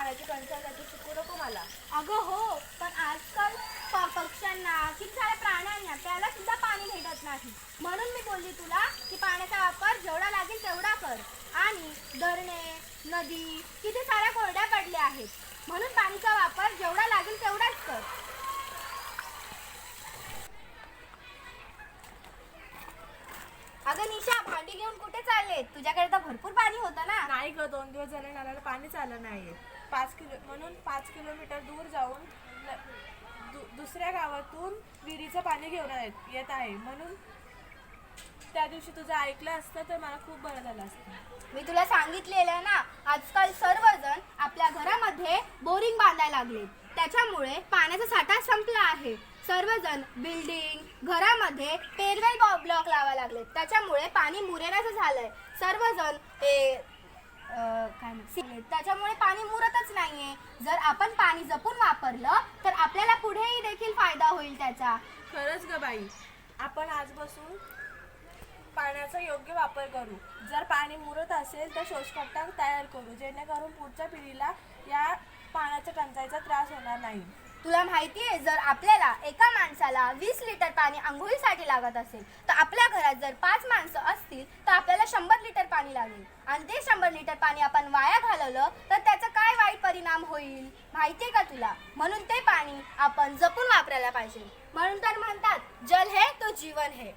पाण्याची टंचाई आहे, तू शिकू नको मला. अगं हो, पण आजकाल पक्ष्यांना किती साऱ्या प्राण्यांना प्यायला सुद्धा पाणी भेटत नाही. म्हणून मी बोलली तुला की पाण्याचा वापर जेवढा लागेल तेवढा कर. आणि धरणे, नदी किती साऱ्या कोरड्या पडल्या आहेत, म्हणून पाण्याचा वापर जेवढा लागेल तेवढाच कर. अगं निशा, भांडी घेऊन कुठे चालले? तुझ्याकडे तर भरपूर पाणी होतं ना. नाही ग, 2 दिवस झाले नळाला पाणीच आलं नाहीये. 5 किलोमीटर दूर जाऊन दुसऱ्या गावातून विहिरीचं पाणी घेऊन येत आहे. म्हणून त्या दिवशी तुझं ऐकलं असतं तर मला खूप बरं झालं असतं. मी तुला सांगितलेलं ना, आजकाल सर्वजण आपल्या घरामध्ये बोरिंग बांधायला लागले. त्याच्यामुळे पाण्याचा साठा संपला आहे. सर्वजण बिल्डिंग घरामध्ये पेरवेल ब्लॉक लावायला लागले. त्याच्यामुळे पाणी मुरेनाचं झालंय. सर्वजण ते त्याच्यामुळे पाणी मुरतच नाहीये. जर आपण पाणी जपून वापरलं तर आपल्याला पुढेही देखील फायदा होईल त्याचा. खरंच ग बाई, आपण आजपासून पाण्याचा योग्य वापर करू. जर पाणी मुरत असेल तर शोषखड्डा तयार करू, जेणेकरून पुढच्या पिढीला या पाण्याच्या टंचाईचा त्रास होणार नाही. तुला माहितीये, जर आपल्याला एका माणसाला 20 लिटर पाणी आंघोळीसाठी लागत असेल तर आपल्या घरात जर 5 माणसं असतील तर आपल्याला 100 लिटर पाणी लागेल. आणि ते 100 लिटर पाणी आपण वाया घालवलं तर त्याचा काय वाईट परिणाम होईल माहितीये का तुला? म्हणून ते पाणी आपण जपून वापरायला पाहिजे. म्हणून तर म्हणतात, जल है तो जीवन है.